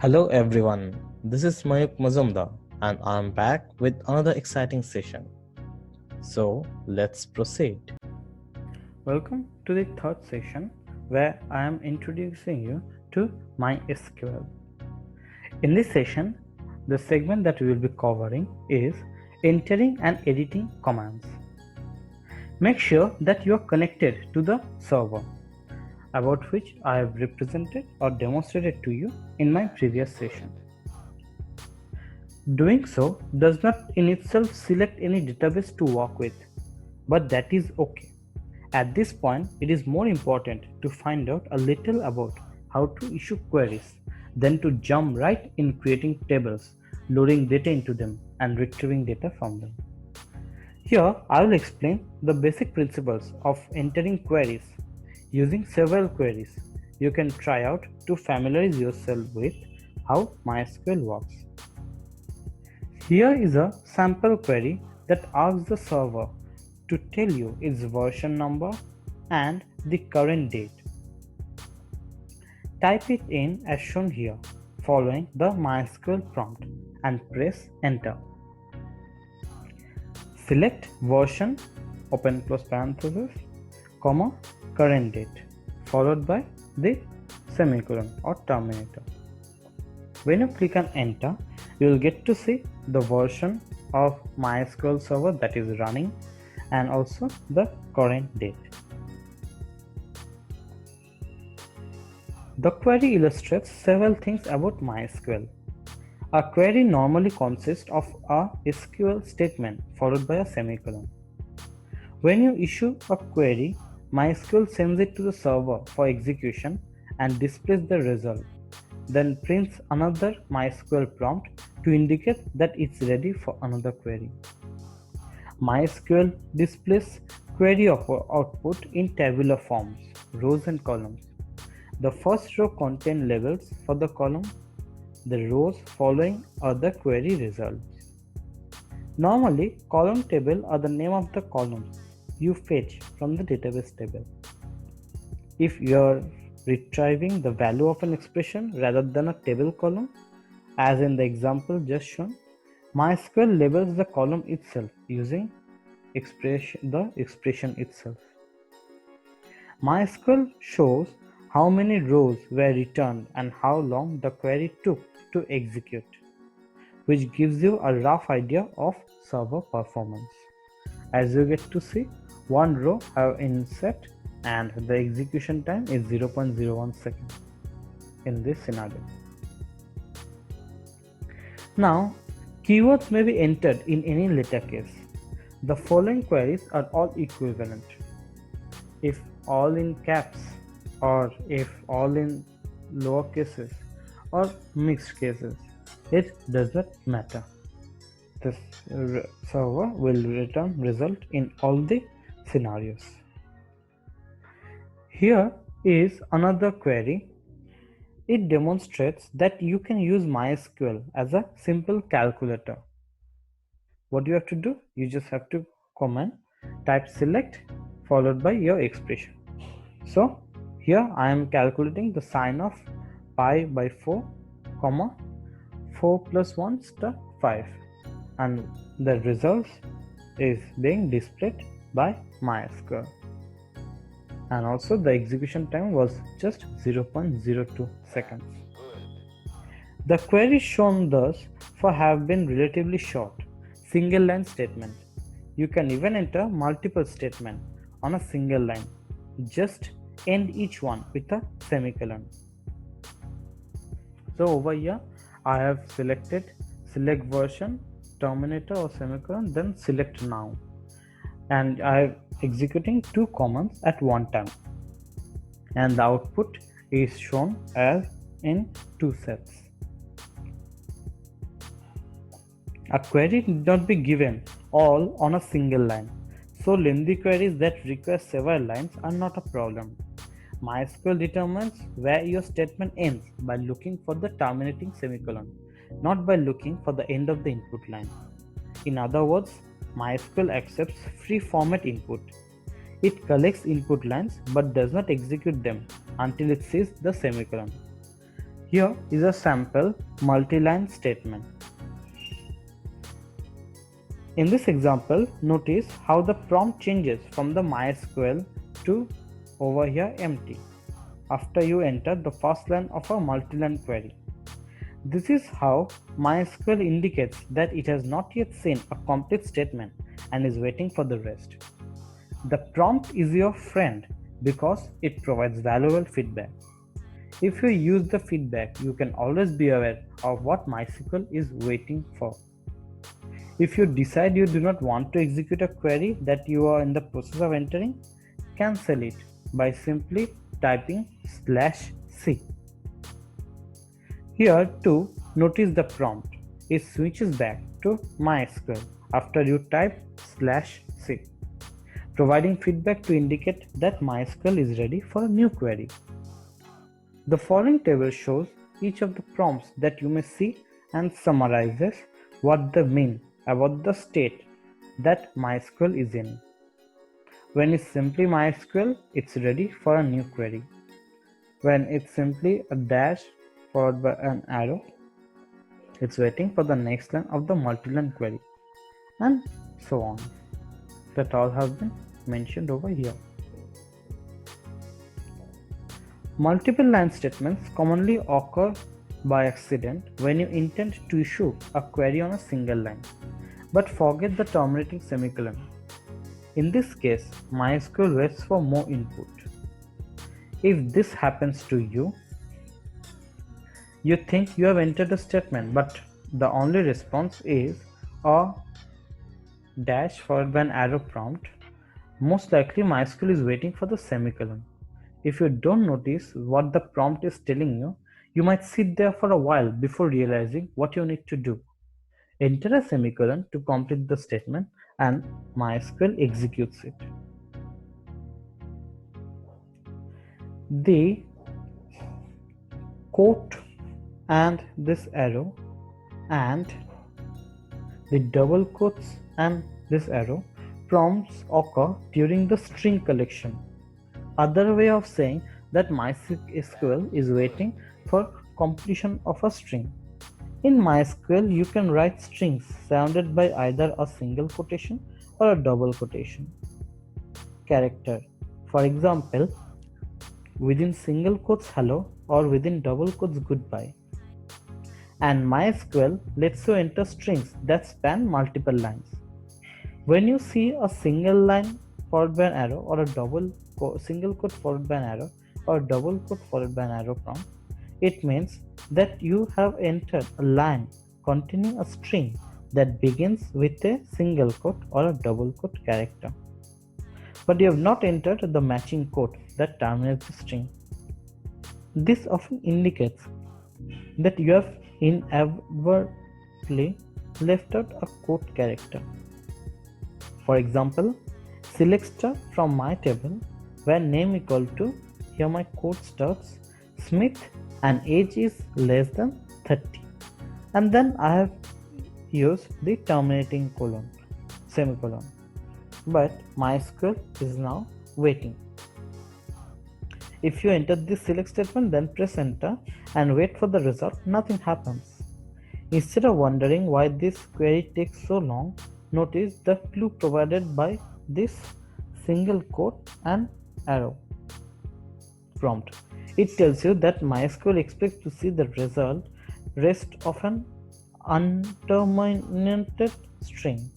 Hello everyone, this is Mayuk Mazumdar and I'm back with another exciting session. So let's proceed. Welcome to the third session where I am introducing you to MySQL. In this session, the segment that we will be covering is entering and editing commands. Make sure that you are connected to the server, about which I have represented or demonstrated to you in my previous session. Doing so does not in itself select any database to work with, but that is okay. At this point, it is more important to find out a little about how to issue queries than to jump right in creating tables, loading data into them, and retrieving data from them. Here, I will explain the basic principles of entering queries using several queries you can try out to familiarize yourself with how MySQL works. Here is a sample query that asks the server to tell you its version number and the current date. Type it in as shown here, following the MySQL prompt and press enter. Select version, open close parenthesis, comma, current date, followed by the semicolon or terminator. When you click on enter, you will get to see the version of MySQL server that is running and also the current date. The query illustrates several things about MySQL. A query normally consists of a SQL statement followed by a semicolon. When you issue a query, MySQL sends it to the server for execution and displays the result, then prints another MySQL prompt to indicate that it's ready for another query. MySQL displays query output in tabular forms, rows and columns. The first row contains labels for the column. The rows following are the query results. Normally, column table are the name of the columns you fetch from the database table. If you are retrieving the value of an expression rather than a table column, as in the example just shown, MySQL labels the column itself using the expression itself. MySQL shows how many rows were returned and how long the query took to execute, which gives you a rough idea of server performance. As you get to see, one row have inset and the execution time is 0.01 seconds in this scenario. Now, keywords may be entered in any letter case. The following queries are all equivalent. If all in caps, or if all in lower cases, or mixed cases, it does not matter. This server will return result in all the scenarios. Here is another query. It demonstrates that you can use MySQL as a simple calculator. What you have to do? You just have to comment, type select followed by your expression. So here I am calculating the sine of pi by 4, comma 4 plus 1 star 5, and the results is being displayed by MySQL. And also the execution time was just 0.02 seconds. The queries shown thus far have been relatively short, single line statement. You can even enter multiple statements on a single line. Just end each one with a semicolon. So over here I have selected select version, terminator or semicolon, then select now, and I am executing two commands at one time, and the output is shown as in two sets. A query need not be given all on a single line, so lengthy queries that require several lines are not a problem. MySQL determines where your statement ends by looking for the terminating semicolon, not by looking for the end of the input line. In other words, MySQL accepts free format input. It collects input lines but does not execute them until it sees the semicolon. Here is a sample multi-line statement. In this example, notice how the prompt changes from the MySQL to over here empty after you enter the first line of a multi-line query. This is how MySQL indicates that it has not yet seen a complete statement and is waiting for the rest. The prompt is your friend because it provides valuable feedback. If you use the feedback, you can always be aware of what MySQL is waiting for. If you decide you do not want to execute a query that you are in the process of entering, cancel it by simply typing /c. Here too, notice the prompt. It switches back to MySQL after you type /c, providing feedback to indicate that MySQL is ready for a new query. The following table shows each of the prompts that you may see and summarizes what they mean about the state that MySQL is in. When it's simply MySQL, it's ready for a new query. When it's simply a dash followed by an arrow, it's waiting for the next line of the multi-line query, and so on. That all have been mentioned over here. Multiple line statements commonly occur by accident when you intend to issue a query on a single line, but forget the terminating semicolon. In this case, MySQL waits for more input. If this happens to you, you think you have entered a statement, but the only response is a dash followed by an arrow prompt. Most likely MySQL is waiting for the semicolon. If you don't notice what the prompt is telling you, you might sit there for a while before realizing what you need to do. Enter a semicolon to complete the statement and MySQL executes it. The quote and this arrow and the double quotes and this arrow prompts occur during the string collection. Other way of saying that MySQL is waiting for completion of a string. In MySQL, you can write strings surrounded by either a single quotation or a double quotation character. For example, within single quotes hello or within double quotes goodbye. And MySQL lets you enter strings that span multiple lines. When you see a single line followed by an arrow or a single quote followed by an arrow or a double quote followed by an arrow prompt, it means that you have entered a line containing a string that begins with a single quote or a double quote character. But you have not entered the matching quote that terminates the string. This often indicates that you have inadvertently left out a quote character. For example, select star from my table where name equal to, here my quote starts, Smith and age is less than 30, and then I have used the terminating semicolon, but MySQL is now waiting. If you enter this select statement, then press enter and wait for the result, nothing happens. Instead of wondering why this query takes so long, notice the clue provided by this single quote and arrow prompt. It tells you that MySQL expects to see the rest of an unterminated string.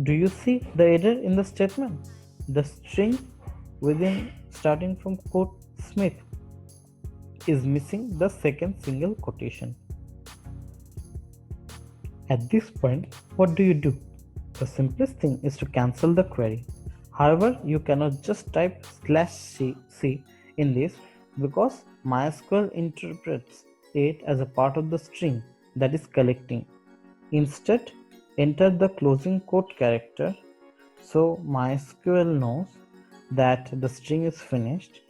Do you see the error in the statement? The string within starting from quote Smith is missing the second single quotation. At this point, what do? The simplest thing is to cancel the query. However, you cannot just type /c in this because MySQL interprets it as a part of the string that is collecting. Instead, enter the closing quote character so MySQL knows that the string is finished,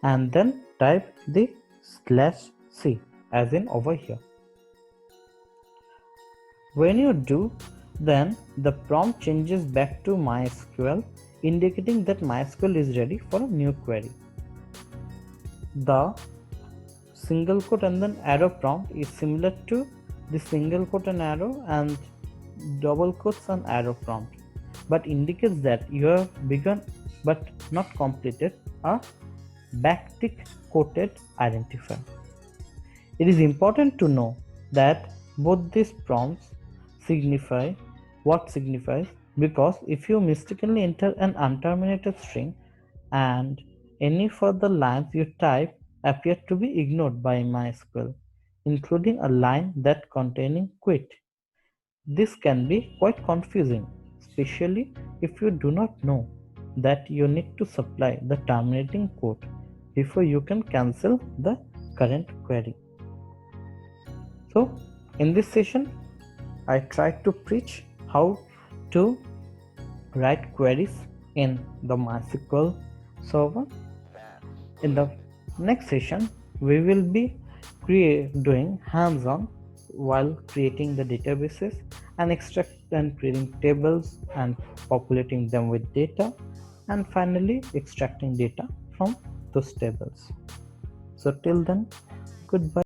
and then type the /c as in over here. When you do, then the prompt changes back to MySQL, indicating that MySQL is ready for a new query. The single quote and then arrow prompt is similar to the single quote and arrow and double quotes and arrow prompt, but indicates that you have begun but not completed a backtick quoted identifier. It is important to know that both these prompts signify what signifies, because if you mistakenly enter an unterminated string and any further lines you type appear to be ignored by MySQL, including a line that containing quit. This can be quite confusing, especially if you do not know that you need to supply the terminating quote before you can cancel the current query. So, in this session, I tried to preach how to write queries in the MySQL server. In the next session, we will be doing hands-on while creating the databases and extract and creating tables and populating them with data, and finally extracting data from those tables. So till then, goodbye.